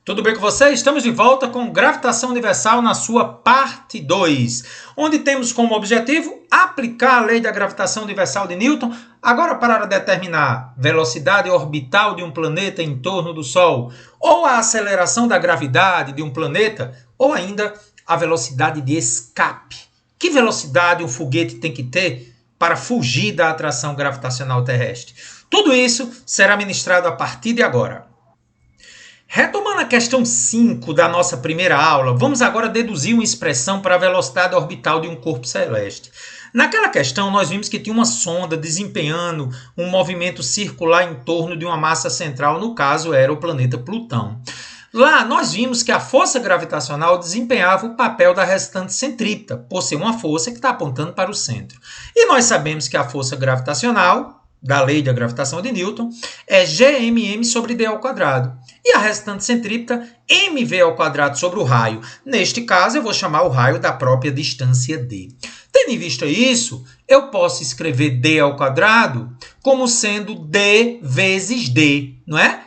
Tudo bem com você? Estamos de volta com Gravitação Universal na sua parte 2, onde temos como objetivo aplicar a lei da gravitação universal de Newton, agora para determinar velocidade orbital de um planeta em torno do Sol, ou a aceleração da gravidade de um planeta, ou ainda a velocidade de escape. Que velocidade um foguete tem que ter para fugir da atração gravitacional terrestre? Tudo isso será ministrado a partir de agora. Retomando a questão 5 da nossa primeira aula, vamos agora deduzir uma expressão para a velocidade orbital de um corpo celeste. Naquela questão, nós vimos que tinha uma sonda desempenhando um movimento circular em torno de uma massa central, no caso era o planeta Plutão. Lá, nós vimos que a força gravitacional desempenhava o papel da restante centrípeta, por ser uma força que está apontando para o centro. E nós sabemos que a força gravitacional da lei da gravitação de Newton é Gmm sobre d ao quadrado. E a restante centrípeta, mv ao quadrado sobre o raio. Neste caso, eu vou chamar o raio da própria distância d. Tendo em vista isso, eu posso escrever d ao quadrado como sendo d vezes d, não é?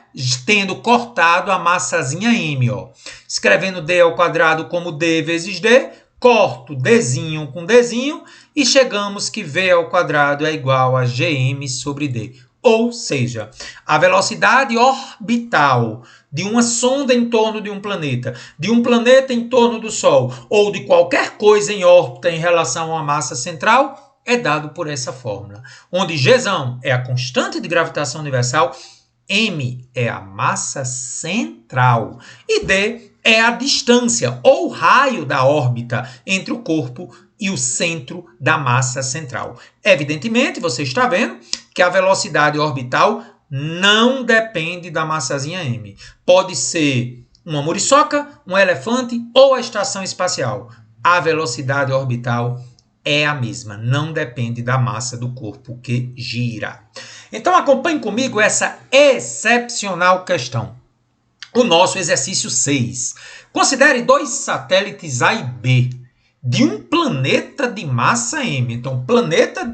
Tendo cortado a massazinha m, ó. Escrevendo d ao quadrado como d vezes d, corto dzinho com dzinho e chegamos que v ao quadrado é igual a gm sobre d. Ou seja, a velocidade orbital de uma sonda em torno de um planeta em torno do Sol, ou de qualquer coisa em órbita em relação a uma massa central, é dado por essa fórmula, onde G é a constante de gravitação universal, m é a massa central e d é a distância ou raio da órbita entre o corpo e o centro da massa central. Evidentemente, você está vendo que a velocidade orbital não depende da massazinha m. Pode ser uma muriçoca, um elefante ou a estação espacial. A velocidade orbital é a mesma, não depende da massa do corpo que gira. Então acompanhe comigo essa excepcional questão. O nosso exercício 6. Considere dois satélites A e B de um planeta de massa m. Então, planeta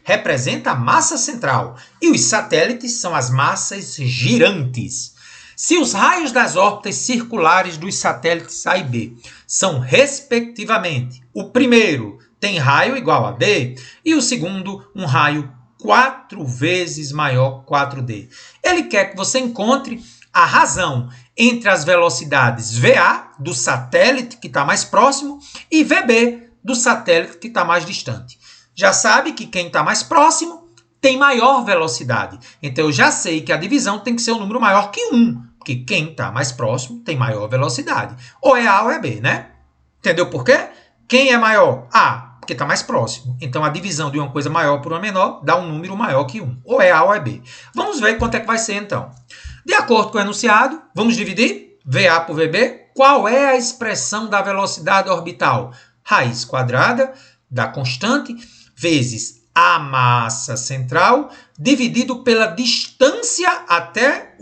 representa a massa central e os satélites são as massas girantes. Se os raios das órbitas circulares dos satélites A e B são, respectivamente, o primeiro tem raio igual a d e o segundo um raio 4 vezes maior 4d. Ele quer que você encontre a razão entre as velocidades VA, do satélite que está mais próximo, e VB, do satélite que está mais distante. Já sabe que quem está mais próximo tem maior velocidade. Então, eu já sei que a divisão tem que ser um número maior que 1, porque quem está mais próximo tem maior velocidade. Ou é A ou é B, né? Entendeu por quê? Quem é maior? A, porque está mais próximo. Então, a divisão de uma coisa maior por uma menor dá um número maior que 1. Ou é A ou é B. Vamos ver quanto é que vai ser, então. De acordo com o enunciado, vamos dividir VA por VB. Qual é a expressão da velocidade orbital? Raiz quadrada da constante vezes a massa central dividido pela distância até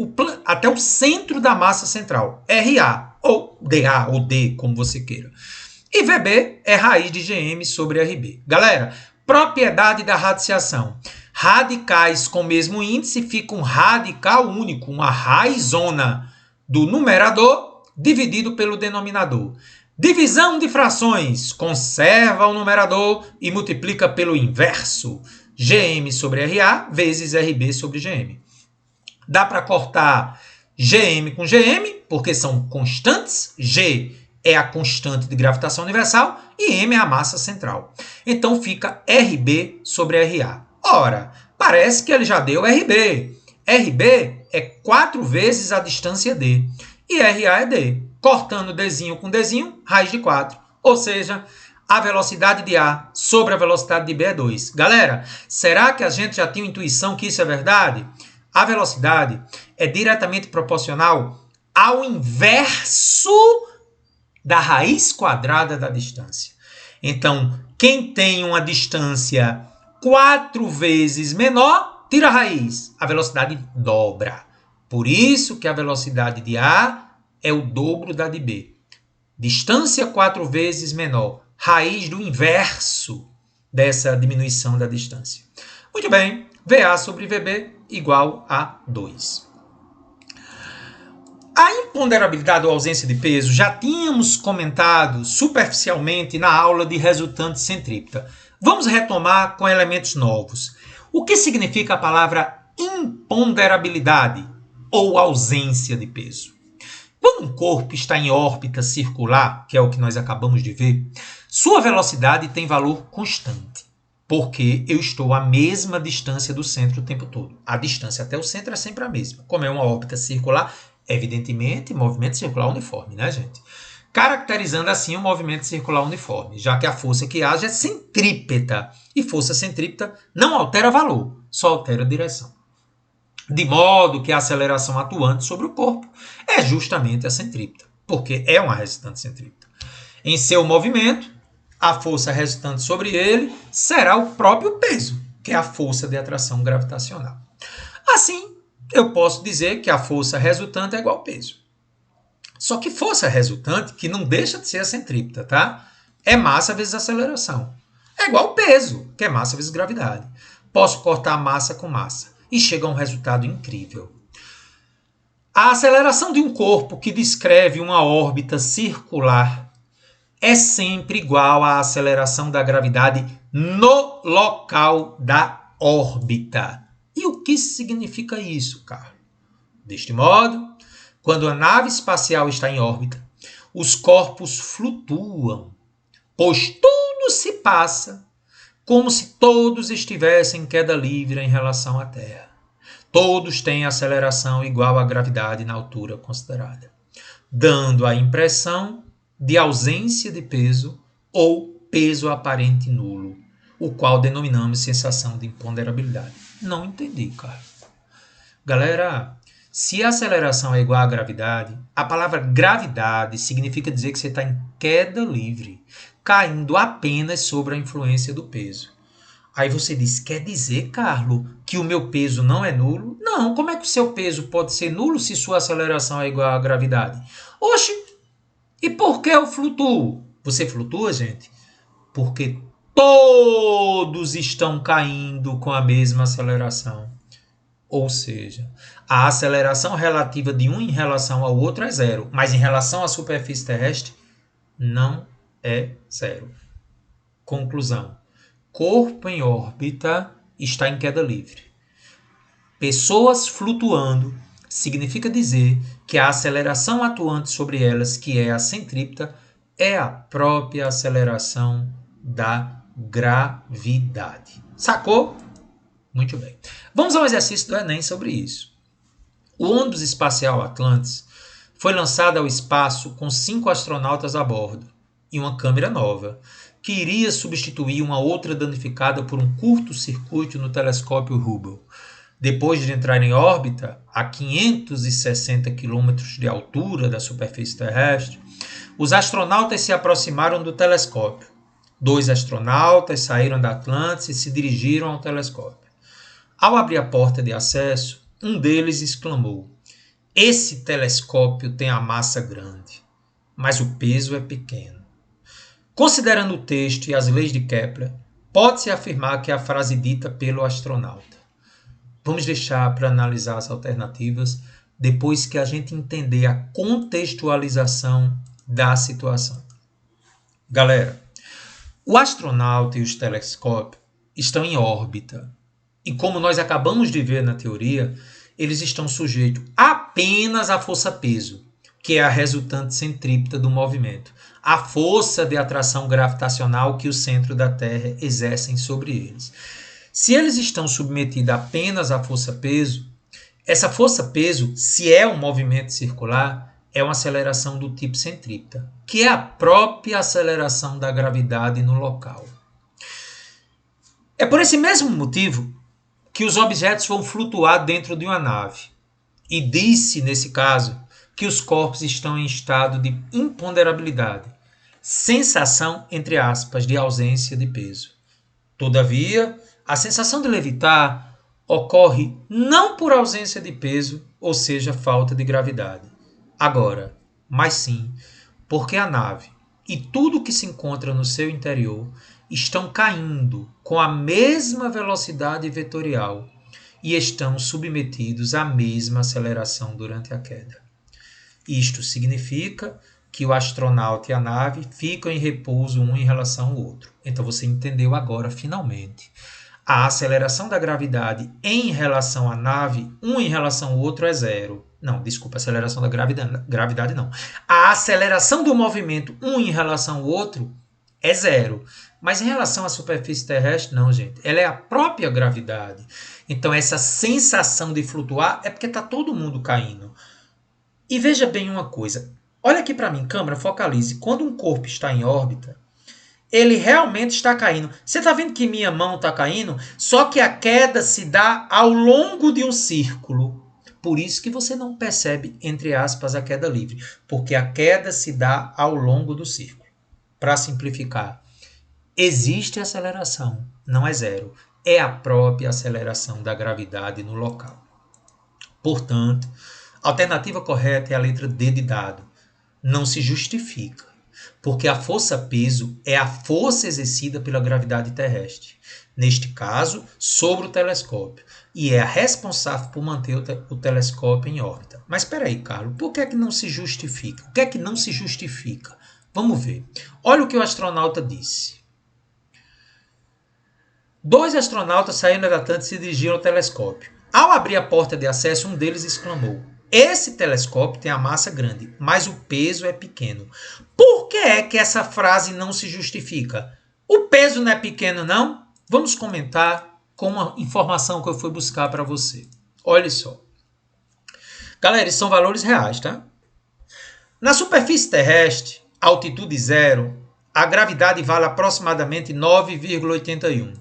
o centro da massa central. RA, ou DA, ou D, como você queira. E VB é raiz de GM sobre RB. Galera, propriedade da radiciação. Radicais com o mesmo índice fica um radical único, uma raizona do numerador dividido pelo denominador. Divisão de frações, conserva o numerador e multiplica pelo inverso, Gm sobre Ra vezes Rb sobre Gm. Dá para cortar Gm com Gm, porque são constantes, G é a constante de gravitação universal e M é a massa central. Então fica Rb sobre Ra. Ora, parece que ele já deu RB. RB é 4 vezes a distância d. E RA é d. Cortando dzinho com dzinho, raiz de 4. Ou seja, a velocidade de A sobre a velocidade de B é 2. Galera, será que a gente já tinha intuição que isso é verdade? A velocidade é diretamente proporcional ao inverso da raiz quadrada da distância. Então, quem tem uma distância 4 vezes menor, tira a raiz. A velocidade dobra. Por isso que a velocidade de A é o dobro da de B. Distância 4 vezes menor. Raiz do inverso dessa diminuição da distância. Muito bem. VA sobre VB igual a 2. A imponderabilidade ou ausência de peso já tínhamos comentado superficialmente na aula de resultante centrípeta. Vamos retomar com elementos novos. O que significa a palavra imponderabilidade ou ausência de peso? Quando um corpo está em órbita circular, que é o que nós acabamos de ver, sua velocidade tem valor constante, porque eu estou à mesma distância do centro o tempo todo. A distância até o centro é sempre a mesma. Como é uma órbita circular, evidentemente, movimento circular uniforme, né, gente? Caracterizando assim o movimento circular uniforme, já que a força que age é centrípeta, e força centrípeta não altera valor, só altera direção. De modo que a aceleração atuante sobre o corpo é justamente a centrípeta, porque é uma resultante centrípeta. Em seu movimento, a força resultante sobre ele será o próprio peso, que é a força de atração gravitacional. Assim, eu posso dizer que a força resultante é igual ao peso. Só que força resultante, que não deixa de ser a centrípeta, tá? É massa vezes aceleração. É igual ao peso, que é massa vezes gravidade. Posso cortar massa com massa e chega a um resultado incrível. A aceleração de um corpo que descreve uma órbita circular é sempre igual à aceleração da gravidade no local da órbita. E o que significa isso, Carlos? Deste modo, quando a nave espacial está em órbita, os corpos flutuam, pois tudo se passa como se todos estivessem em queda livre em relação à Terra. Todos têm aceleração igual à gravidade na altura considerada, dando a impressão de ausência de peso ou peso aparente nulo, o qual denominamos sensação de imponderabilidade. Não entendi, cara. Galera, se a aceleração é igual à gravidade, a palavra gravidade significa dizer que você está em queda livre, caindo apenas sobre a influência do peso. Aí você diz, quer dizer, Carlos, que o meu peso não é nulo? Não, como é que o seu peso pode ser nulo se sua aceleração é igual à gravidade? Oxe, e por que eu flutuo? Você flutua, gente? Porque todos estão caindo com a mesma aceleração. Ou seja, a aceleração relativa de um em relação ao outro é zero, mas em relação à superfície terrestre, não é zero. Conclusão. Corpo em órbita está em queda livre. Pessoas flutuando significa dizer que a aceleração atuante sobre elas, que é a centrípeta, é a própria aceleração da gravidade. Sacou? Muito bem. Vamos ao exercício do Enem sobre isso. O ônibus espacial Atlantis foi lançado ao espaço com 5 astronautas a bordo e uma câmera nova, que iria substituir uma outra danificada por um curto-circuito no telescópio Hubble. Depois de entrar em órbita, a 560 km de altura da superfície terrestre, os astronautas se aproximaram do telescópio. 2 astronautas saíram da Atlantis e se dirigiram ao telescópio. Ao abrir a porta de acesso, um deles exclamou: "Esse telescópio tem a massa grande, mas o peso é pequeno." Considerando o texto e as leis de Kepler, pode-se afirmar que é a frase dita pelo astronauta. Vamos deixar para analisar as alternativas depois que a gente entender a contextualização da situação. Galera, o astronauta e os telescópios estão em órbita. E como nós acabamos de ver na teoria, eles estão sujeitos apenas à força-peso, que é a resultante centrípeta do movimento, a força de atração gravitacional que o centro da Terra exercem sobre eles. Se eles estão submetidos apenas à força-peso, essa força-peso, se é um movimento circular, é uma aceleração do tipo centrípeta, que é a própria aceleração da gravidade no local. É por esse mesmo motivo que os objetos vão flutuar dentro de uma nave. E disse, nesse caso, que os corpos estão em estado de imponderabilidade, sensação, entre aspas, de ausência de peso. Todavia, a sensação de levitar ocorre não por ausência de peso, ou seja, falta de gravidade. Agora, mas sim, porque a nave e tudo que se encontra no seu interior estão caindo com a mesma velocidade vetorial e estão submetidos à mesma aceleração durante a queda. Isto significa que o astronauta e a nave ficam em repouso um em relação ao outro. Então você entendeu agora, finalmente. A aceleração da gravidade em relação à nave, um em relação ao outro é zero. Não, desculpa, a aceleração da gravidade não. A aceleração do movimento, um em relação ao outro, é zero. Mas em relação à superfície terrestre, não, gente. Ela é a própria gravidade. Então essa sensação de flutuar é porque está todo mundo caindo. E veja bem uma coisa. Olha aqui para mim, câmera, focalize. Quando um corpo está em órbita, ele realmente está caindo. Você está vendo que minha mão está caindo? Só que a queda se dá ao longo de um círculo. Por isso que você não percebe, entre aspas, a queda livre. Porque a queda se dá ao longo do círculo. Para simplificar, existe aceleração, não é zero. É a própria aceleração da gravidade no local. Portanto, a alternativa correta é a letra D de dado. Não se justifica, porque a força-peso é a força exercida pela gravidade terrestre, neste caso, sobre o telescópio, e é a responsável por manter o telescópio em órbita. Mas espera aí, Carlos, por que é que não se justifica? O que é que não se justifica? Vamos ver. Olha o que o astronauta disse. 2 astronautas saíram da Atlântica e se dirigiram ao telescópio. Ao abrir a porta de acesso, um deles exclamou: esse telescópio tem a massa grande, mas o peso é pequeno. Por que é que essa frase não se justifica? O peso não é pequeno, não? Vamos comentar com uma informação que eu fui buscar para você. Olha só. Galera, esses são valores reais, tá? Na superfície terrestre, altitude zero, a gravidade vale aproximadamente 9,81.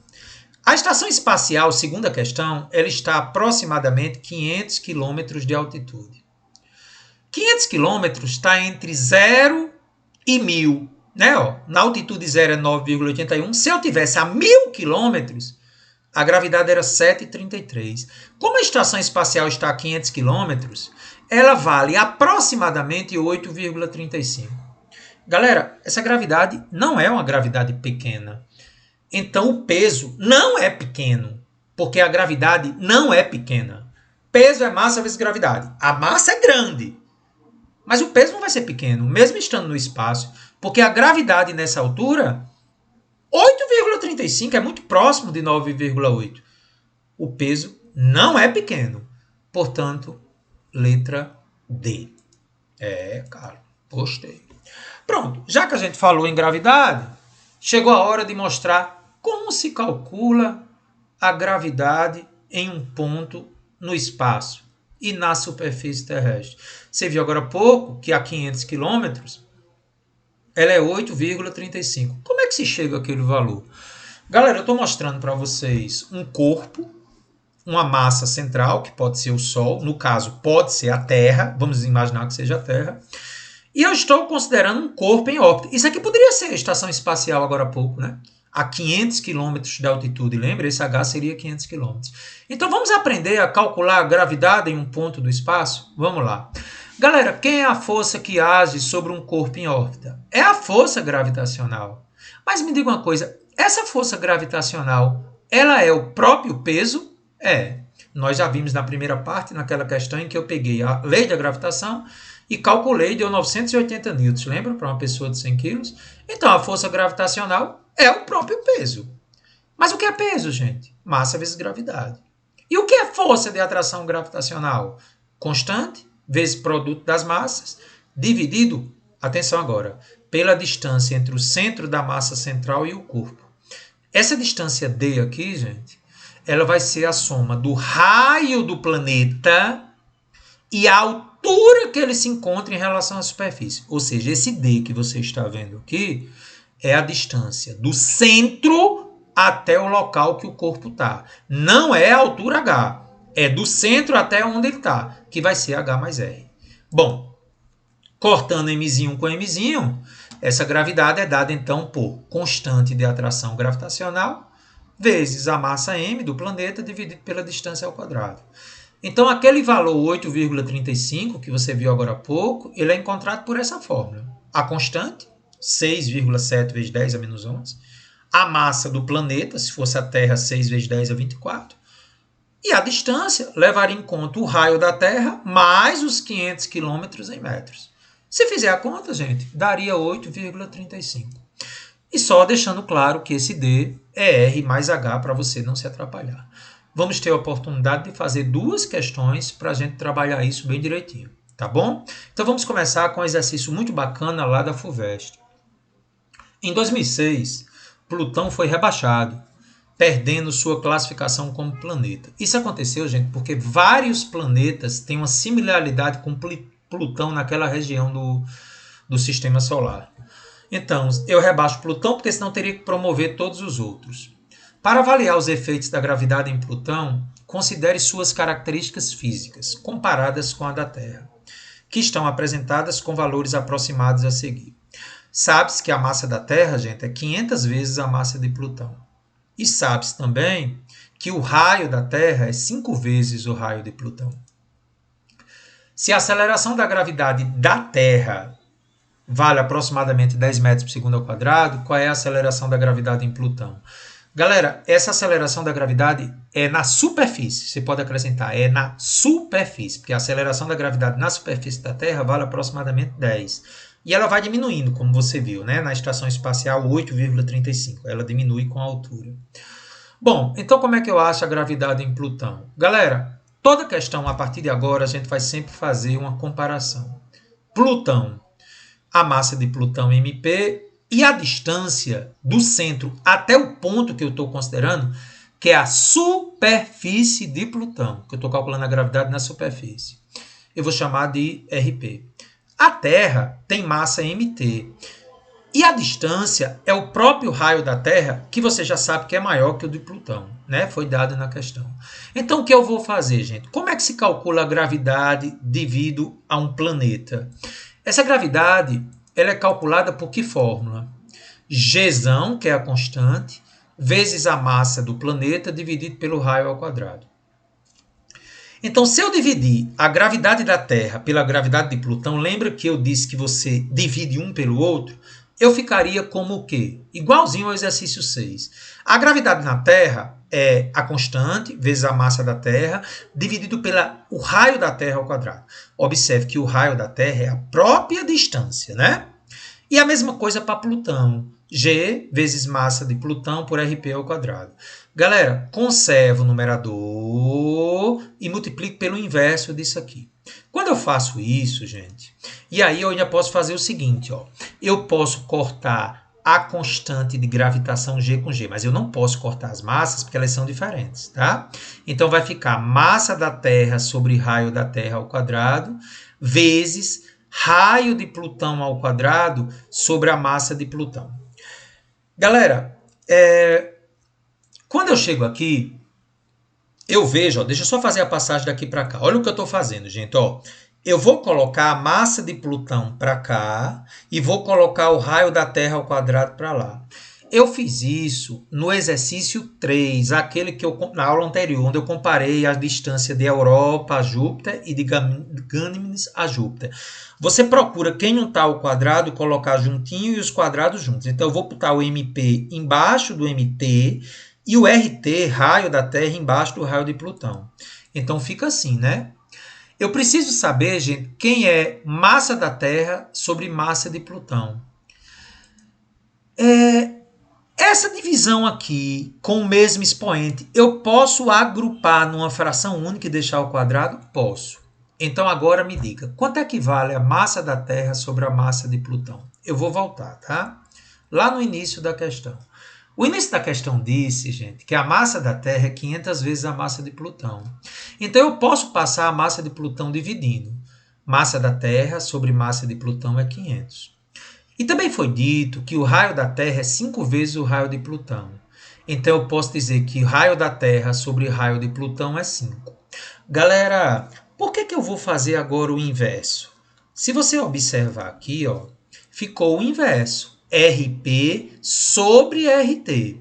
A estação espacial, segundo a questão, ela está a aproximadamente 500 km de altitude. 500 km está entre 0 e 1000. Né? Na altitude zero é 9,81. Se eu tivesse a 1000 km, a gravidade era 7,33. Como a estação espacial está a 500 km, ela vale aproximadamente 8,35. Galera, essa gravidade não é uma gravidade pequena. Então o peso não é pequeno, porque a gravidade não é pequena. Peso é massa vezes gravidade. A massa é grande, mas o peso não vai ser pequeno, mesmo estando no espaço, porque a gravidade nessa altura, 8,35 é muito próximo de 9,8. O peso não é pequeno. Portanto, letra D. Cara, gostei. Pronto, já que a gente falou em gravidade, chegou a hora de mostrar como se calcula a gravidade em um ponto no espaço e na superfície terrestre. Você viu agora há pouco que a 500 km ela é 8,35. Como é que se chega àquele valor? Galera, eu estou mostrando para vocês um corpo, uma massa central, que pode ser o Sol, no caso pode ser a Terra, vamos imaginar que seja a Terra, e eu estou considerando um corpo em órbita. Isso aqui poderia ser a estação espacial agora há pouco, né? A 500 km de altitude, lembra? Esse H seria 500 km. Então vamos aprender a calcular a gravidade em um ponto do espaço? Vamos lá. Galera, quem é a força que age sobre um corpo em órbita? É a força gravitacional. Mas me diga uma coisa, essa força gravitacional, ela é o próprio peso? É. Nós já vimos na primeira parte, naquela questão em que eu peguei a lei da gravitação e calculei, deu 980 newtons, lembra? Para uma pessoa de 100 quilos. Então, a força gravitacional é o próprio peso. Mas o que é peso, gente? Massa vezes gravidade. E o que é força de atração gravitacional? Constante vezes produto das massas, dividido, atenção agora, pela distância entre o centro da massa central e o corpo. Essa distância D aqui, gente, ela vai ser a soma do raio do planeta e a altura que ele se encontra em relação à superfície. Ou seja, esse D que você está vendo aqui é a distância do centro até o local que o corpo está. Não é a altura H, é do centro até onde ele está, que vai ser H mais R. Bom, cortando Mzinho com Mzinho, essa gravidade é dada então por constante de atração gravitacional vezes a massa m do planeta dividido pela distância ao quadrado. Então, aquele valor 8,35 que você viu agora há pouco, ele é encontrado por essa fórmula. A constante, 6,7 vezes 10 a menos 11. A massa do planeta, se fosse a Terra, 6 vezes 10 a 24. E a distância levaria em conta o raio da Terra mais os 500 quilômetros em metros. Se fizer a conta, gente, daria 8,35. E só deixando claro que esse D é R mais H para você não se atrapalhar. Vamos ter a oportunidade de fazer duas questões para a gente trabalhar isso bem direitinho, tá bom? Então vamos começar com um exercício muito bacana lá da FUVEST. Em 2006, Plutão foi rebaixado, perdendo sua classificação como planeta. Isso aconteceu, gente, porque vários planetas têm uma similaridade com Plutão naquela região do Sistema Solar. Então, eu rebaixo Plutão porque senão teria que promover todos os outros. Para avaliar os efeitos da gravidade em Plutão, considere suas características físicas, comparadas com a da Terra, que estão apresentadas com valores aproximados a seguir. Sabe-se que a massa da Terra, gente, é 500 vezes a massa de Plutão. E sabe-se também que o raio da Terra é 5 vezes o raio de Plutão. Se a aceleração da gravidade da Terra vale aproximadamente 10 metros por segundo ao quadrado, qual é a aceleração da gravidade em Plutão? Galera, essa aceleração da gravidade é na superfície. Você pode acrescentar, é na superfície, porque a aceleração da gravidade na superfície da Terra vale aproximadamente 10. E ela vai diminuindo, como você viu, né? Na estação espacial 8,35. Ela diminui com a altura. Bom, então como é que eu acho a gravidade em Plutão? Galera, toda questão a partir de agora a gente vai sempre fazer uma comparação. Plutão, a massa de Plutão MP e a distância do centro até o ponto que eu estou considerando, que é a superfície de Plutão, que eu estou calculando a gravidade na superfície. Eu vou chamar de RP. A Terra tem massa MT. E a distância é o próprio raio da Terra, que você já sabe que é maior que o de Plutão, né? Foi dado na questão. Então, o que eu vou fazer, gente? Como é que se calcula a gravidade devido a um planeta? Essa gravidade ela é calculada por que fórmula? Gzão, que é a constante, vezes a massa do planeta dividido pelo raio ao quadrado. Então, se eu dividir a gravidade da Terra pela gravidade de Plutão, lembra que eu disse que você divide um pelo outro? Eu ficaria como o quê? Igualzinho ao exercício 6. A gravidade na Terra é a constante vezes a massa da Terra, dividido pelo raio da Terra ao quadrado. Observe que o raio da Terra é a própria distância, né? E a mesma coisa para Plutão. G vezes massa de Plutão por RP ao quadrado. Galera, conservo o numerador e multiplico pelo inverso disso aqui. Quando eu faço isso, gente, e aí eu ainda posso fazer o seguinte, ó. Eu posso cortar a constante de gravitação G com G, mas eu não posso cortar as massas porque elas são diferentes, tá? Então vai ficar massa da Terra sobre raio da Terra ao quadrado vezes raio de Plutão ao quadrado sobre a massa de Plutão. Galera, quando eu chego aqui, eu vejo, ó, deixa eu só fazer a passagem daqui para cá. Olha o que eu estou fazendo, gente. Ó. Eu vou colocar a massa de Plutão para cá e vou colocar o raio da Terra ao quadrado para lá. Eu fiz isso no exercício 3, aquele que na aula anterior, onde eu comparei a distância de Europa a Júpiter e de Ganymedes a Júpiter. Você procura quem não está ao quadrado, colocar juntinho e os quadrados juntos. Então, eu vou botar o MP embaixo do MT e o RT, raio da Terra, embaixo do raio de Plutão. Então, fica assim, né? Eu preciso saber, gente, quem é massa da Terra sobre massa de Plutão. Essa divisão aqui, com o mesmo expoente, eu posso agrupar numa fração única e deixar ao quadrado? Posso. Então, agora me diga, quanto é que vale a massa da Terra sobre a massa de Plutão? Eu vou voltar, tá? Lá no início da questão. O início da questão disse, gente, que a massa da Terra é 500 vezes a massa de Plutão. Então, eu posso passar a massa de Plutão dividindo. Massa da Terra sobre massa de Plutão é 500. E também foi dito que o raio da Terra é 5 vezes o raio de Plutão. Então, eu posso dizer que o raio da Terra sobre o raio de Plutão é 5. Galera, por que eu vou fazer agora o inverso? Se você observar aqui, ó, ficou o inverso. RP sobre RT.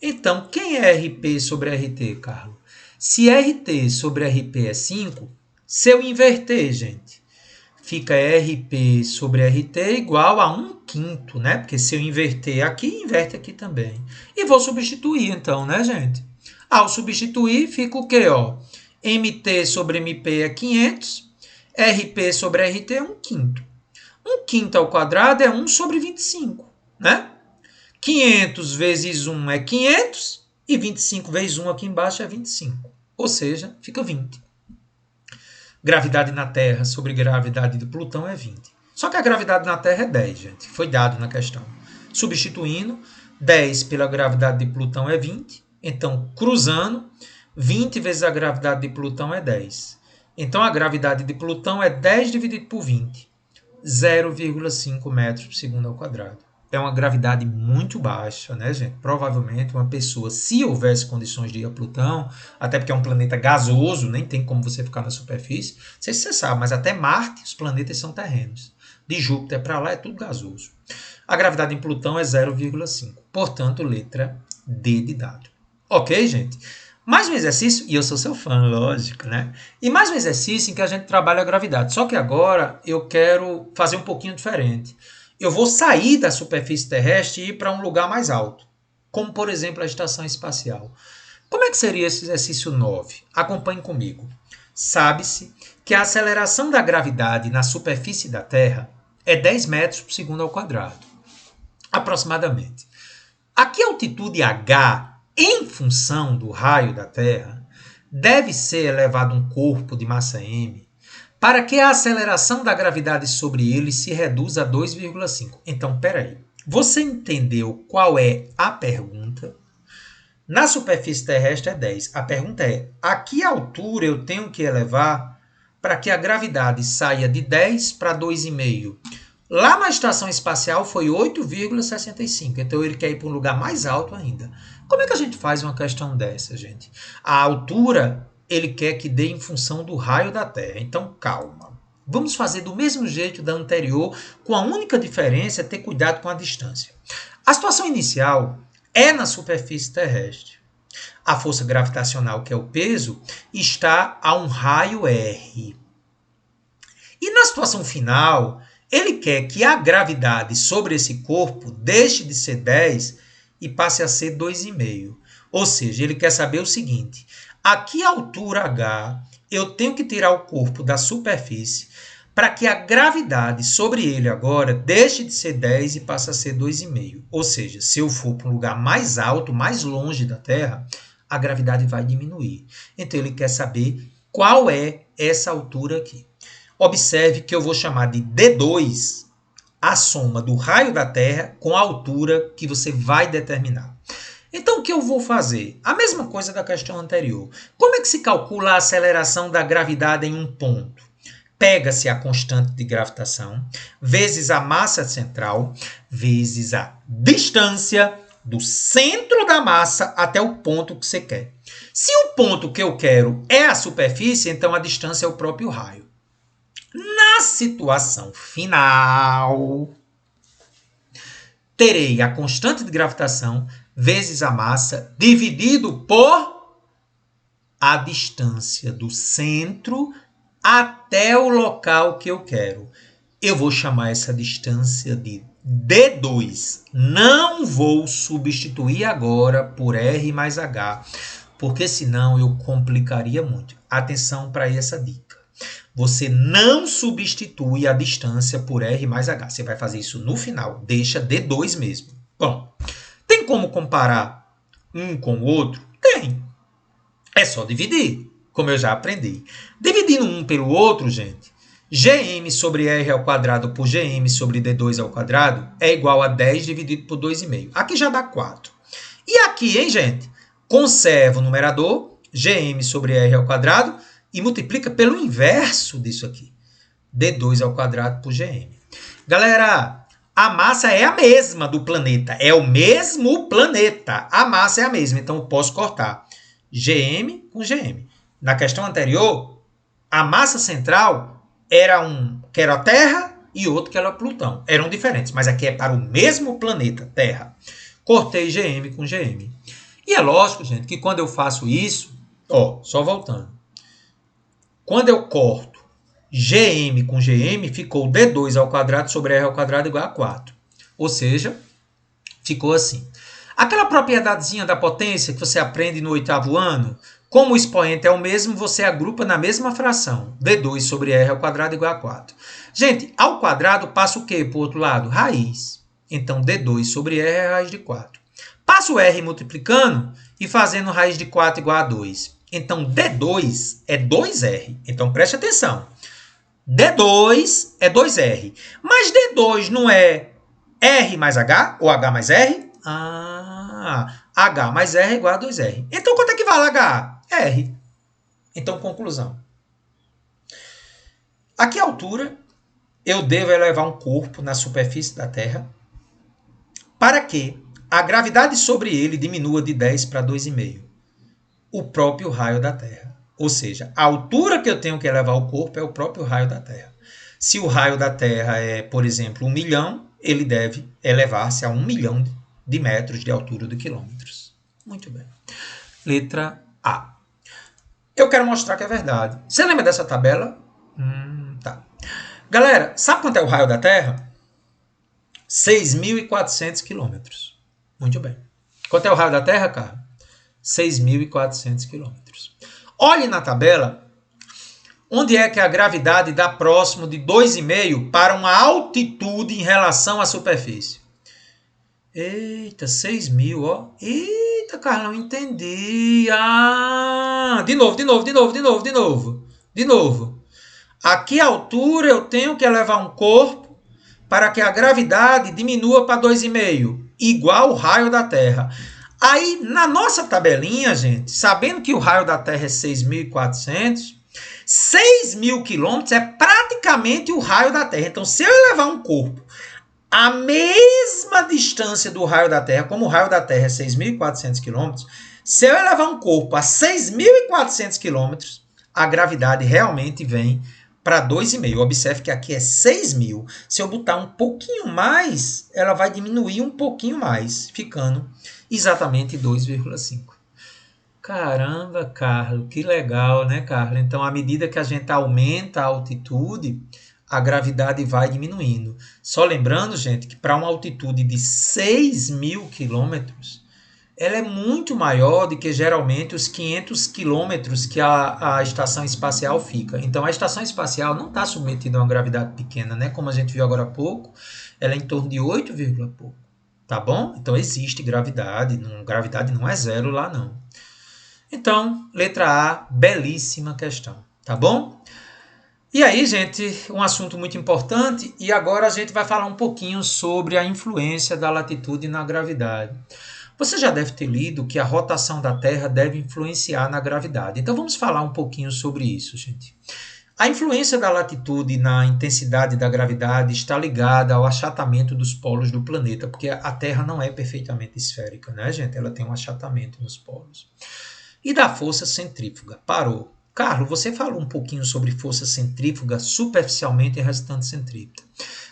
Então, quem é RP sobre RT, Carlos? Se RT sobre RP é 5, se eu inverter, gente, fica RP sobre RT igual a 1/5, né? Porque se eu inverter aqui, inverte aqui também. E vou substituir, então, né, gente? Ao substituir, fica o quê? Ó? MT sobre MP é 500, RP sobre RT é 1/5. 1/5 ao quadrado é 1 sobre 25, né? 500 vezes 1 é 500 e 25 vezes 1 aqui embaixo é 25. Ou seja, fica 20. Gravidade na Terra sobre gravidade de Plutão é 20. Só que a gravidade na Terra é 10, gente. Foi dado na questão. Substituindo, 10 pela gravidade de Plutão é 20. Então, cruzando, 20 vezes a gravidade de Plutão é 10. Então, a gravidade de Plutão é 10 dividido por 20. 0,5 metros por segundo ao quadrado. É uma gravidade muito baixa, né, gente? Provavelmente uma pessoa, se houvesse condições de ir a Plutão, até porque é um planeta gasoso, nem tem como você ficar na superfície. Não sei se você sabe, mas até Marte, os planetas são terrenos. De Júpiter para lá é tudo gasoso. A gravidade em Plutão é 0,5. Portanto, letra D de dado. Ok, gente? Mais um exercício, e eu sou seu fã, lógico, né? E mais um exercício em que a gente trabalha a gravidade. Só que agora eu quero fazer um pouquinho diferente. Eu vou sair da superfície terrestre e ir para um lugar mais alto, como, por exemplo, a estação espacial. Como é que seria esse exercício 9? Acompanhe comigo. Sabe-se que a aceleração da gravidade na superfície da Terra é 10 metros por segundo ao quadrado, aproximadamente. A que altitude H, em função do raio da Terra, deve ser elevado um corpo de massa m para que a aceleração da gravidade sobre ele se reduza a 2,5. Então, peraí. Você entendeu qual é a pergunta? Na superfície terrestre é 10. A pergunta é, a que altura eu tenho que elevar para que a gravidade saia de 10 para 2,5? Lá na estação espacial foi 8,65. Então, ele quer ir para um lugar mais alto ainda. Como é que a gente faz uma questão dessa, gente? A altura ele quer que dê em função do raio da Terra. Então, calma. Vamos fazer do mesmo jeito da anterior, com a única diferença é ter cuidado com a distância. A situação inicial é na superfície terrestre. A força gravitacional, que é o peso, está a um raio R. E na situação final, ele quer que a gravidade sobre esse corpo deixe de ser 10 e passe a ser 2,5. Ou seja, ele quer saber o seguinte: a que altura H eu tenho que tirar o corpo da superfície para que a gravidade sobre ele agora deixe de ser 10 e passe a ser 2,5. Ou seja, se eu for para um lugar mais alto, mais longe da Terra, a gravidade vai diminuir. Então ele quer saber qual é essa altura aqui. Observe que eu vou chamar de D2 a soma do raio da Terra com a altura que você vai determinar. Então, o que eu vou fazer? A mesma coisa da questão anterior. Como é que se calcula a aceleração da gravidade em um ponto? Pega-se a constante de gravitação, vezes a massa central, vezes a distância do centro da massa até o ponto que você quer. Se o ponto que eu quero é a superfície, então a distância é o próprio raio. Na situação final, terei a constante de gravitação vezes a massa dividido por a distância do centro até o local que eu quero. Eu vou chamar essa distância de D2. Não vou substituir agora por R mais H, porque senão eu complicaria muito. Atenção para essa dica. Você não substitui a distância por R mais H. Você vai fazer isso no final. Deixa D2 mesmo. Bom, tem como comparar um com o outro? Tem. É só dividir, como eu já aprendi. Dividindo um pelo outro, gente, Gm sobre R ao quadrado por Gm sobre D2 ao quadrado é igual a 10 dividido por 2,5. Aqui já dá 4. E aqui, hein, gente? Conserva o numerador, Gm sobre R ao quadrado, e multiplica pelo inverso disso aqui. D2 ao quadrado por Gm. Galera, a massa é a mesma do planeta. É o mesmo planeta. A massa é a mesma. Então, eu posso cortar Gm com Gm. Na questão anterior, a massa central era um que era a Terra e outro que era Plutão. Eram diferentes, mas aqui é para o mesmo planeta, Terra. Cortei Gm com Gm. E é lógico, gente, que quando eu faço isso, ó, só voltando. Quando eu corto Gm com Gm, ficou D2 ao quadrado sobre R ao quadrado igual a 4. Ou seja, ficou assim. Aquela propriedadezinha da potência que você aprende no 8º ano, como o expoente é o mesmo, você agrupa na mesma fração. D2 sobre R ao quadrado igual a 4. Gente, ao quadrado passa o quê para o outro lado? Raiz. Então, D2 sobre R é raiz de 4. Passa o R multiplicando e fazendo raiz de 4 igual a 2. Então, D2 é 2R. Então, preste atenção. D2 é 2R. Mas D2 não é R mais H ou H mais R? H mais R é igual a 2R. Então, quanto é que vale H? R. Então, conclusão. A que altura eu devo elevar um corpo na superfície da Terra para que a gravidade sobre ele diminua de 10 para 2,5? O próprio raio da Terra. Ou seja, a altura que eu tenho que elevar o corpo é o próprio raio da Terra. Se o raio da Terra é, por exemplo, 1 milhão, ele deve elevar-se a 1 milhão de metros de altura de quilômetros. Muito bem. Letra A. Eu quero mostrar que é verdade. Você lembra dessa tabela? Tá. Galera, sabe quanto é o raio da Terra? 6.400 quilômetros. Muito bem. Quanto é o raio da Terra, Carlos? 6.400 quilômetros. Olhe na tabela onde é que a gravidade dá próximo de 2,5 para uma altitude em relação à superfície. Eita, 6.000, ó. Eita, Carlão, entendi. De novo. A que altura eu tenho que elevar um corpo para que a gravidade diminua para 2,5? Igual o raio da Terra. Aí, na nossa tabelinha, gente, sabendo que o raio da Terra é 6.400, 6.000 quilômetros é praticamente o raio da Terra. Então, se eu elevar um corpo a mesma distância do raio da Terra, como o raio da Terra é 6.400 quilômetros, se eu elevar um corpo a 6.400 quilômetros, a gravidade realmente vem para 2,5. Observe que aqui é 6.000. Se eu botar um pouquinho mais, ela vai diminuir um pouquinho mais, ficando exatamente 2,5. Caramba, Carlos, que legal, né, Carlos? Então, à medida que a gente aumenta a altitude, a gravidade vai diminuindo. Só lembrando, gente, que para uma altitude de 6.000 quilômetros, ela é muito maior do que geralmente os 500 quilômetros que a estação espacial fica. Então, a estação espacial não está submetida a uma gravidade pequena, né? Como a gente viu agora há pouco, ela é em torno de 8, pouco. Tá bom? Então, existe gravidade. Gravidade não é zero lá, não. Então, letra A, belíssima questão. Tá bom? E aí, gente, um assunto muito importante, e agora a gente vai falar um pouquinho sobre a influência da latitude na gravidade. Você já deve ter lido que a rotação da Terra deve influenciar na gravidade. Então, vamos falar um pouquinho sobre isso, gente. A influência da latitude na intensidade da gravidade está ligada ao achatamento dos polos do planeta, porque a Terra não é perfeitamente esférica, né, gente? Ela tem um achatamento nos polos. E da força centrífuga. Parou. Carlos, você falou um pouquinho sobre força centrífuga superficialmente em restante centrípeta.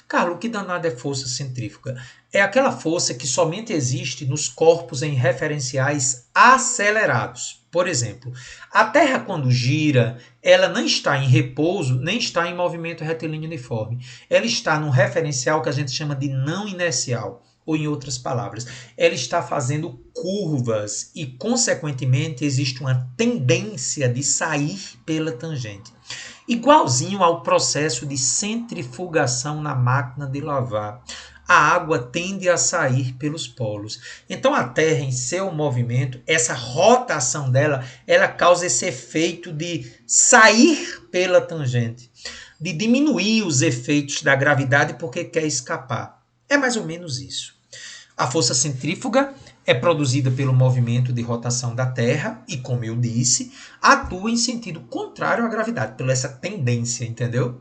Carlos, o que danado é força centrífuga? É aquela força que somente existe nos corpos em referenciais acelerados. Por exemplo, a Terra quando gira, ela não está em repouso, nem está em movimento retilíneo uniforme. Ela está num referencial que a gente chama de não inercial. Ou, em outras palavras, ela está fazendo curvas e, consequentemente, existe uma tendência de sair pela tangente. Igualzinho ao processo de centrifugação na máquina de lavar. A água tende a sair pelos polos. Então, a Terra, em seu movimento, essa rotação dela, ela causa esse efeito de sair pela tangente, de diminuir os efeitos da gravidade porque quer escapar. É mais ou menos isso. A força centrífuga é produzida pelo movimento de rotação da Terra e, como eu disse, atua em sentido contrário à gravidade, pela essa tendência, entendeu?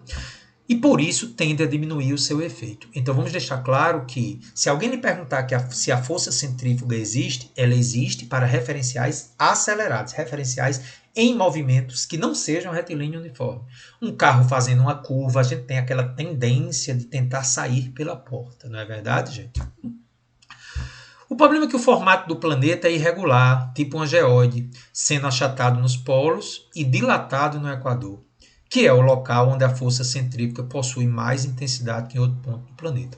E por isso tende a diminuir o seu efeito. Então vamos deixar claro que, se alguém lhe perguntar se a força centrífuga existe, ela existe para referenciais acelerados, referenciais em movimentos que não sejam retilíneo uniforme. Um carro fazendo uma curva, a gente tem aquela tendência de tentar sair pela porta, não é verdade, gente? O problema é que o formato do planeta é irregular, tipo uma geóide, sendo achatado nos polos e dilatado no equador, que é o local onde a força centrífuga possui mais intensidade que em outro ponto do planeta.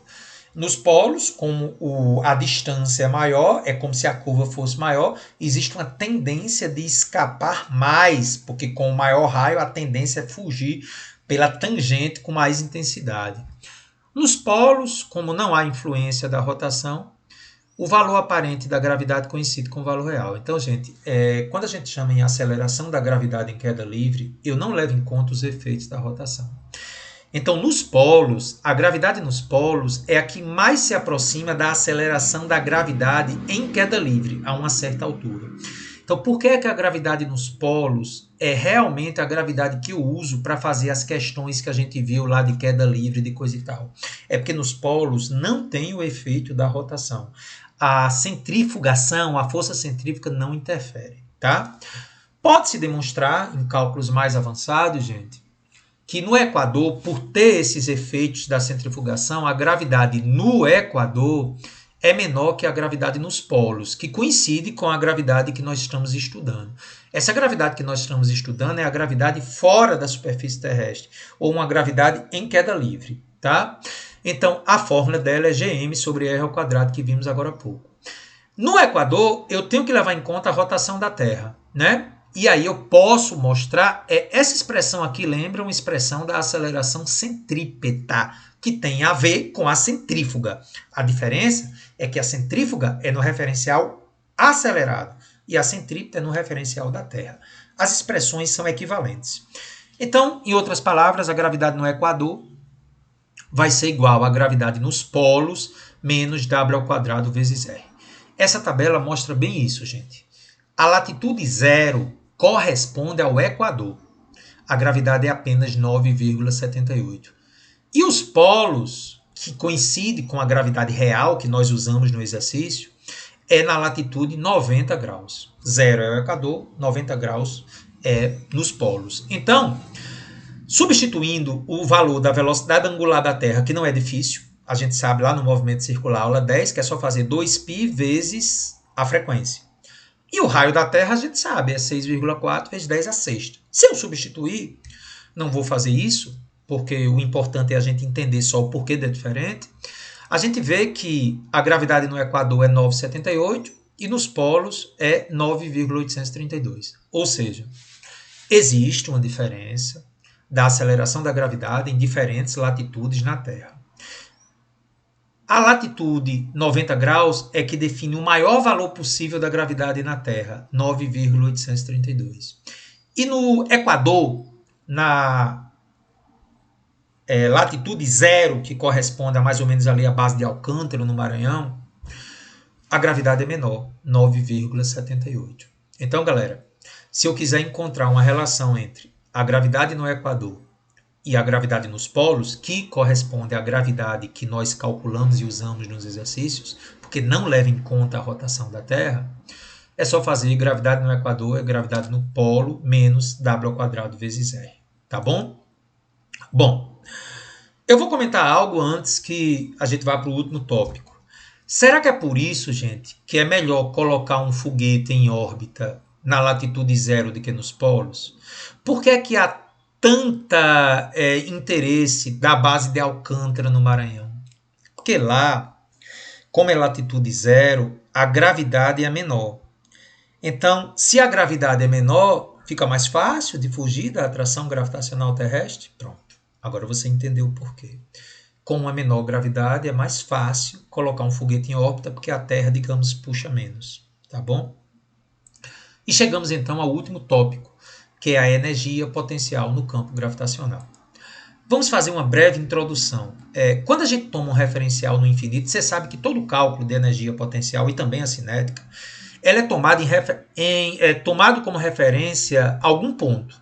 Nos polos, como a distância é maior, é como se a curva fosse maior, existe uma tendência de escapar mais, porque com o maior raio a tendência é fugir pela tangente com mais intensidade. Nos polos, como não há influência da rotação, o valor aparente da gravidade coincide com o valor real. Então, gente, quando a gente chama em aceleração da gravidade em queda livre, eu não levo em conta os efeitos da rotação. Então, nos polos, a gravidade nos polos é a que mais se aproxima da aceleração da gravidade em queda livre, a uma certa altura. Então, por que é que a gravidade nos polos é realmente a gravidade que eu uso para fazer as questões que a gente viu lá de queda livre, de coisa e tal? É porque nos polos não tem o efeito da rotação. A centrifugação, a força centrífuga não interfere, tá? Pode-se demonstrar em cálculos mais avançados, gente, que no Equador, por ter esses efeitos da centrifugação, a gravidade no Equador é menor que a gravidade nos polos, que coincide com a gravidade que nós estamos estudando. Essa gravidade que nós estamos estudando é a gravidade fora da superfície terrestre, ou uma gravidade em queda livre, tá? Então, a fórmula dela é Gm sobre R ao quadrado, que vimos agora há pouco. No Equador, eu tenho que levar em conta a rotação da Terra, né? E aí eu posso mostrar, essa expressão aqui lembra uma expressão da aceleração centrípeta, que tem a ver com a centrífuga. A diferença é que a centrífuga é no referencial acelerado e a centrípeta é no referencial da Terra. As expressões são equivalentes. Então, em outras palavras, a gravidade no Equador vai ser igual à gravidade nos polos menos W ao quadrado vezes R. Essa tabela mostra bem isso, gente. A latitude zero corresponde ao Equador. A gravidade é apenas 9,78. E os polos, que coincidem com a gravidade real que nós usamos no exercício, é na latitude 90 graus. Zero é o Equador, 90 graus é nos polos. Então, substituindo o valor da velocidade angular da Terra, que não é difícil, a gente sabe lá no movimento circular, aula 10, que é só fazer 2π vezes a frequência. E o raio da Terra, a gente sabe, é 6,4 vezes 10 a sexta. Se eu substituir, não vou fazer isso, porque o importante é a gente entender só o porquê da diferente. A gente vê que a gravidade no Equador é 9,78 e nos polos é 9,832. Ou seja, existe uma diferença da aceleração da gravidade em diferentes latitudes na Terra. A latitude 90 graus é que define o maior valor possível da gravidade na Terra, 9,832. E no Equador, na latitude zero, que corresponde a mais ou menos ali a base de Alcântara, no Maranhão, a gravidade é menor, 9,78. Então, galera, se eu quiser encontrar uma relação entre a gravidade no Equador e a gravidade nos polos, que corresponde à gravidade que nós calculamos e usamos nos exercícios, porque não leva em conta a rotação da Terra, é só fazer gravidade no Equador é gravidade no polo menos W ao quadrado vezes R. Tá bom? Bom, eu vou comentar algo antes que a gente vá para o último tópico. Será que é por isso, gente, que é melhor colocar um foguete em órbita na latitude zero do que nos polos? Por que é que há tanta interesse da base de Alcântara no Maranhão? Porque lá, como é latitude zero, a gravidade é menor. Então, se a gravidade é menor, fica mais fácil de fugir da atração gravitacional terrestre? Pronto, agora você entendeu o porquê. Com uma menor gravidade é mais fácil colocar um foguete em órbita, porque a Terra, digamos, puxa menos. Tá bom? E chegamos então ao último tópico, que é a energia potencial no campo gravitacional. Vamos fazer uma breve introdução. Quando a gente toma um referencial no infinito, você sabe que todo cálculo de energia potencial e também a cinética, ela é tomado como referência algum ponto.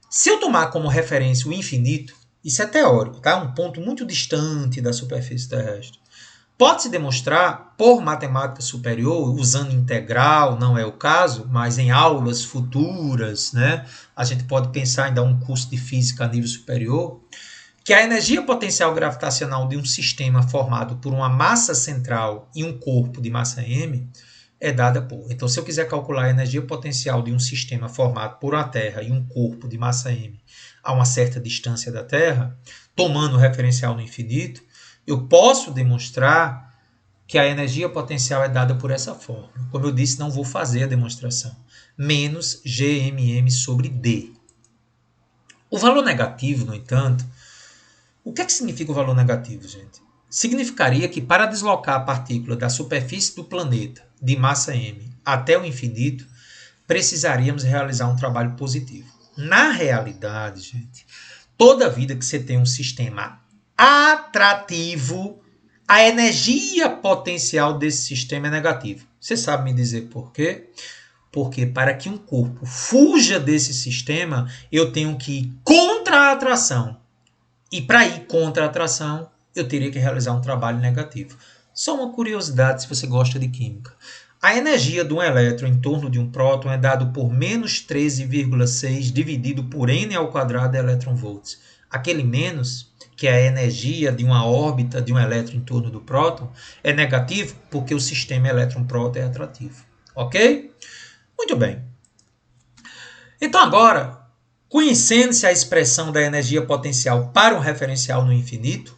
Se eu tomar como referência o infinito, isso é teórico, tá? Um ponto muito distante da superfície terrestre. Pode-se demonstrar por matemática superior, usando integral, não é o caso, mas em aulas futuras, né, a gente pode pensar em dar um curso de física a nível superior, que a energia potencial gravitacional de um sistema formado por uma massa central e um corpo de massa m é dada por. Então, se eu quiser calcular a energia potencial de um sistema formado por uma Terra e um corpo de massa m a uma certa distância da Terra, tomando o referencial no infinito, Eu posso demonstrar que a energia potencial é dada por essa fórmula. Como eu disse, não vou fazer a demonstração. Menos GMM sobre D. O valor negativo, no entanto, o que é que significa o valor negativo, gente? Significaria que para deslocar a partícula da superfície do planeta de massa m até o infinito, precisaríamos realizar um trabalho positivo. Na realidade, gente, toda vida que você tem um sistema atrativo, a energia potencial desse sistema é negativa. Você sabe me dizer por quê? Porque para que um corpo fuja desse sistema, eu tenho que ir contra a atração. E para ir contra a atração, eu teria que realizar um trabalho negativo. Só uma curiosidade se você gosta de química. A energia de um elétron em torno de um próton é dado por menos 13,6 dividido por n ao quadrado eletronvolts. Aquele menos, que é a energia de uma órbita de um elétron em torno do próton, é negativo porque o sistema elétron-próton é atrativo. Ok? Muito bem. Então agora, conhecendo-se a expressão da energia potencial para um referencial no infinito,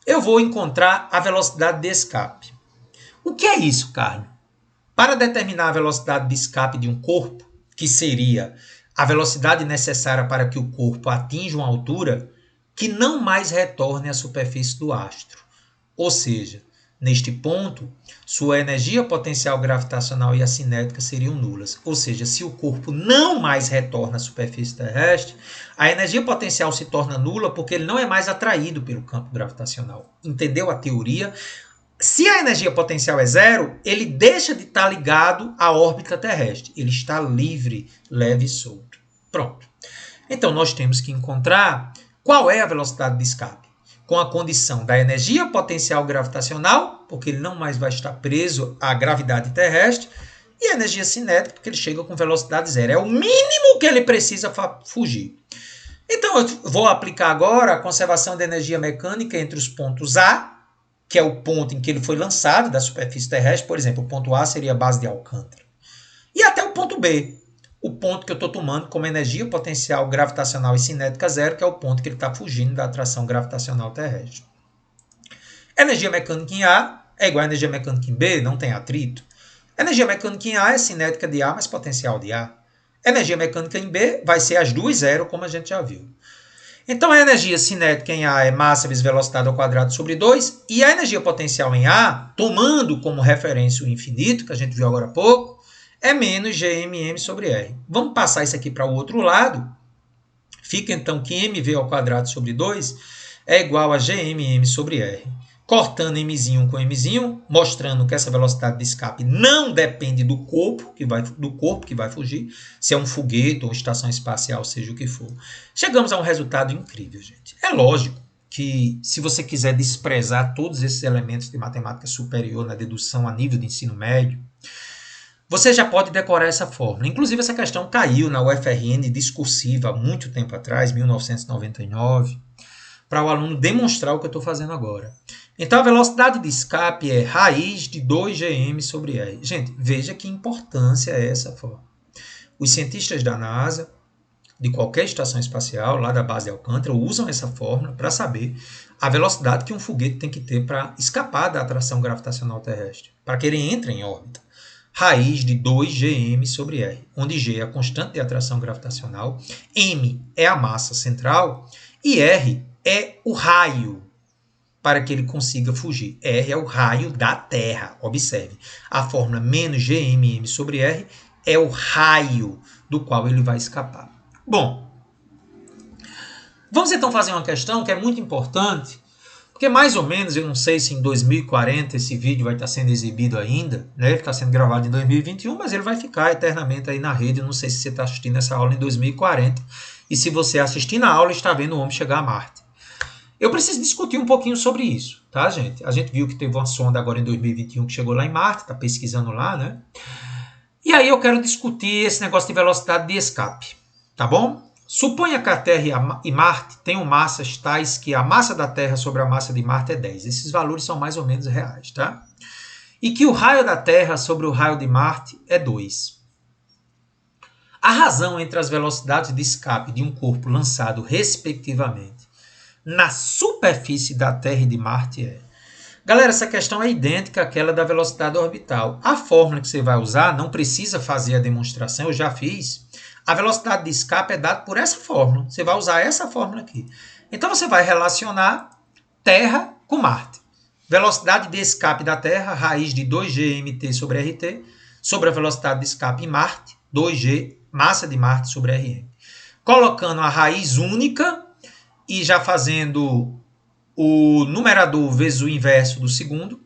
eu vou encontrar a velocidade de escape. O que é isso, Carlos? Para determinar a velocidade de escape de um corpo, que seria a velocidade necessária para que o corpo atinja uma altura que não mais retorne à superfície do astro. Ou seja, neste ponto, sua energia potencial gravitacional e a cinética seriam nulas. Ou seja, se o corpo não mais retorna à superfície terrestre, a energia potencial se torna nula porque ele não é mais atraído pelo campo gravitacional. Entendeu a teoria? Se a energia potencial é zero, ele deixa de estar ligado à órbita terrestre. Ele está livre, leve e solto. Pronto. Então, nós temos que encontrar qual é a velocidade de escape. Com a condição da energia potencial gravitacional, porque ele não mais vai estar preso à gravidade terrestre, e a energia cinética, porque ele chega com velocidade zero. É o mínimo que ele precisa fugir. Então, eu vou aplicar agora a conservação de energia mecânica entre os pontos A, que é o ponto em que ele foi lançado da superfície terrestre, por exemplo, o ponto A seria a base de Alcântara. E até o ponto B, o ponto que eu estou tomando como energia potencial gravitacional e cinética zero, que é o ponto que ele está fugindo da atração gravitacional terrestre. Energia mecânica em A é igual a energia mecânica em B, não tem atrito. Energia mecânica em A é cinética de A mais potencial de A. Energia mecânica em B vai ser as duas zero, como a gente já viu. Então, a energia cinética em A é massa vezes velocidade ao quadrado sobre 2, e a energia potencial em A, tomando como referência o infinito, que a gente viu agora há pouco, é menos GMM sobre R. Vamos passar isso aqui para o outro lado. Fica então que mv ao quadrado sobre 2 é igual a GMM sobre R. Cortando mzinho com mzinho, mostrando que essa velocidade de escape não depende do corpo que vai fugir, se é um foguete ou estação espacial, seja o que for. Chegamos a um resultado incrível, gente. É lógico que se você quiser desprezar todos esses elementos de matemática superior na dedução a nível de ensino médio, você já pode decorar essa fórmula. Inclusive, essa questão caiu na UFRN discursiva há muito tempo atrás, 1999, para o aluno demonstrar o que eu estou fazendo agora. Então, a velocidade de escape é raiz de 2gm sobre r. Gente, veja que importância é essa fórmula. Os cientistas da NASA, de qualquer estação espacial, lá da base de Alcântara, usam essa fórmula para saber a velocidade que um foguete tem que ter para escapar da atração gravitacional terrestre, para que ele entre em órbita. Raiz de 2gm sobre r, onde g é a constante de atração gravitacional, m é a massa central e r é o raio para que ele consiga fugir. R é o raio da Terra. Observe, a fórmula menos GMM sobre R é o raio do qual ele vai escapar. Bom, vamos então fazer uma questão que é muito importante, porque mais ou menos, eu não sei se em 2040 esse vídeo vai estar sendo exibido ainda, né? Ele está sendo gravado em 2021, mas ele vai ficar eternamente aí na rede. Eu não sei se você está assistindo essa aula em 2040, e se você assistindo a aula está vendo o homem chegar a Marte. Eu preciso discutir um pouquinho sobre isso, tá, gente? A gente viu que teve uma sonda agora em 2021 que chegou lá em Marte, está pesquisando lá, né? E aí eu quero discutir esse negócio de velocidade de escape, tá bom? Suponha que a Terra e Marte tenham massas tais que a massa da Terra sobre a massa de Marte é 10. Esses valores são mais ou menos reais, tá? E que o raio da Terra sobre o raio de Marte é 2. A razão entre as velocidades de escape de um corpo lançado, respectivamente, na superfície da Terra e de Marte é. Galera, essa questão é idêntica àquela da velocidade orbital. A fórmula que você vai usar, não precisa fazer a demonstração, eu já fiz. A velocidade de escape é dada por essa fórmula. Você vai usar essa fórmula aqui. Então você vai relacionar Terra com Marte. Velocidade de escape da Terra, raiz de 2G mt sobre RT, sobre a velocidade de escape em Marte, 2G, massa de Marte sobre Rm. Colocando a raiz única e já fazendo o numerador vezes o inverso do segundo,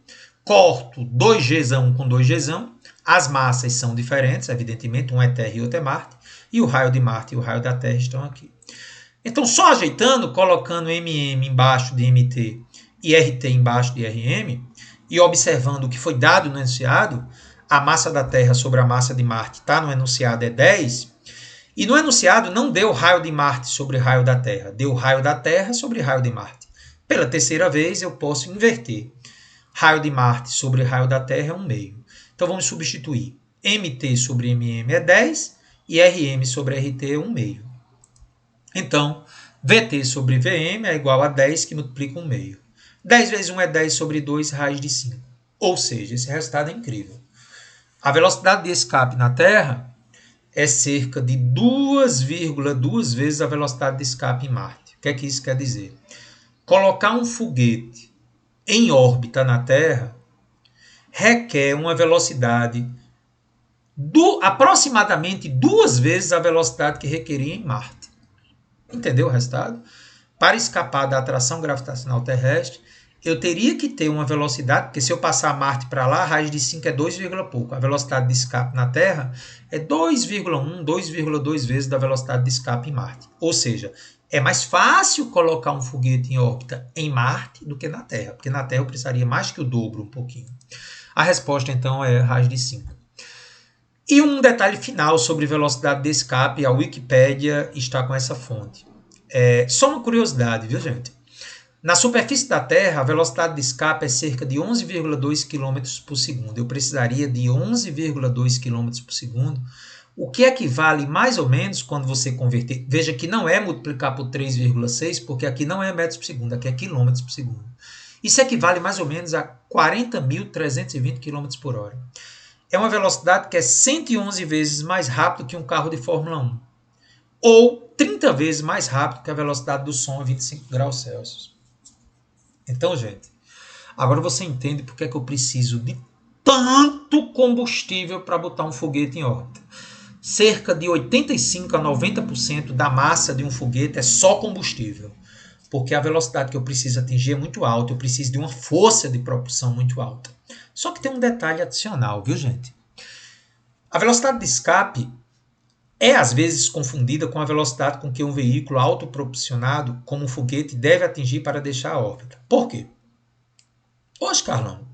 corto 2Gzão com 2Gzão, as massas são diferentes, evidentemente, um é Terra e outro é Marte, e o raio de Marte e o raio da Terra estão aqui. Então, só ajeitando, colocando MM embaixo de MT e RT embaixo de RM, e observando o que foi dado no enunciado, a massa da Terra sobre a massa de Marte está no enunciado é 10, e no enunciado não deu raio de Marte sobre raio da Terra, deu raio da Terra sobre raio de Marte. Pela terceira vez, eu posso inverter. Raio de Marte sobre raio da Terra é 1 meio. Então, vamos substituir. MT sobre MM é 10 e RM sobre RT é 1 meio. Então, VT sobre VM é igual a 10, que multiplica 1 meio. 10 vezes 1 é 10 sobre 2, raiz de 5. Ou seja, esse resultado é incrível. A velocidade de escape na Terra é cerca de 2,2 vezes a velocidade de escape em Marte. O que é que isso quer dizer? Colocar um foguete em órbita na Terra requer uma velocidade aproximadamente 2 vezes a velocidade que requeria em Marte. Entendeu o resultado? Para escapar da atração gravitacional terrestre, eu teria que ter uma velocidade, porque se eu passar Marte para lá, a raiz de 5 é 2, pouco. A velocidade de escape na Terra é 2,1, 2,2 vezes da velocidade de escape em Marte. Ou seja, é mais fácil colocar um foguete em órbita em Marte do que na Terra, porque na Terra eu precisaria mais que o dobro, um pouquinho. A resposta, então, é raiz de 5. E um detalhe final sobre velocidade de escape, a Wikipédia está com essa fonte. Só uma curiosidade, viu, gente? Na superfície da Terra, a velocidade de escape é cerca de 11,2 km por segundo. Eu precisaria de 11,2 km por segundo, o que equivale mais ou menos, quando você converter, veja que não é multiplicar por 3,6, porque aqui não é metros por segundo, aqui é quilômetros por segundo. Isso equivale mais ou menos a 40.320 km por hora. É uma velocidade que é 111 vezes mais rápido que um carro de Fórmula 1. Ou 30 vezes mais rápido que a velocidade do som a 25 graus Celsius. Então, gente, agora você entende porque é que eu preciso de tanto combustível para botar um foguete em órbita. Cerca de 85 a 90% da massa de um foguete é só combustível. Porque a velocidade que eu preciso atingir é muito alta, eu preciso de uma força de propulsão muito alta. Só que tem um detalhe adicional, viu, gente? A velocidade de escape é às vezes confundida com a velocidade com que um veículo autopropulsionado, como um foguete, deve atingir para deixar a órbita. Por quê? Poxa, Carlão.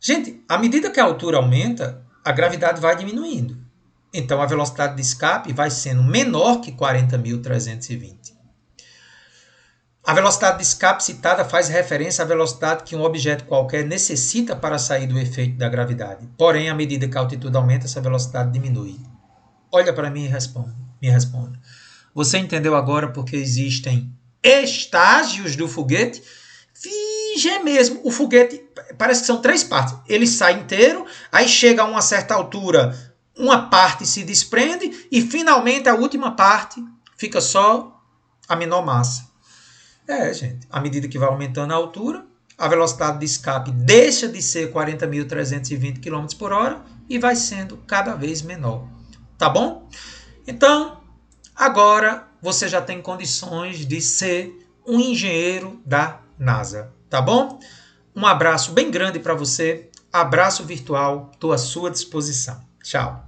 Gente, à medida que a altura aumenta, a gravidade vai diminuindo. Então, a velocidade de escape vai sendo menor que 40.320. A velocidade de escape citada faz referência à velocidade que um objeto qualquer necessita para sair do efeito da gravidade. Porém, à medida que a altitude aumenta, essa velocidade diminui. Olha para mim e me responda. Você entendeu agora porque existem estágios do foguete? É mesmo. O foguete, parece que são 3 partes. Ele sai inteiro, aí chega a uma certa altura, uma parte se desprende e finalmente a última parte fica só a menor massa. Gente, à medida que vai aumentando a altura, a velocidade de escape deixa de ser 40.320 km por hora e vai sendo cada vez menor. Tá bom? Então, agora você já tem condições de ser um engenheiro da NASA. Tá bom? Um abraço bem grande para você. Abraço virtual. Estou à sua disposição. Tchau.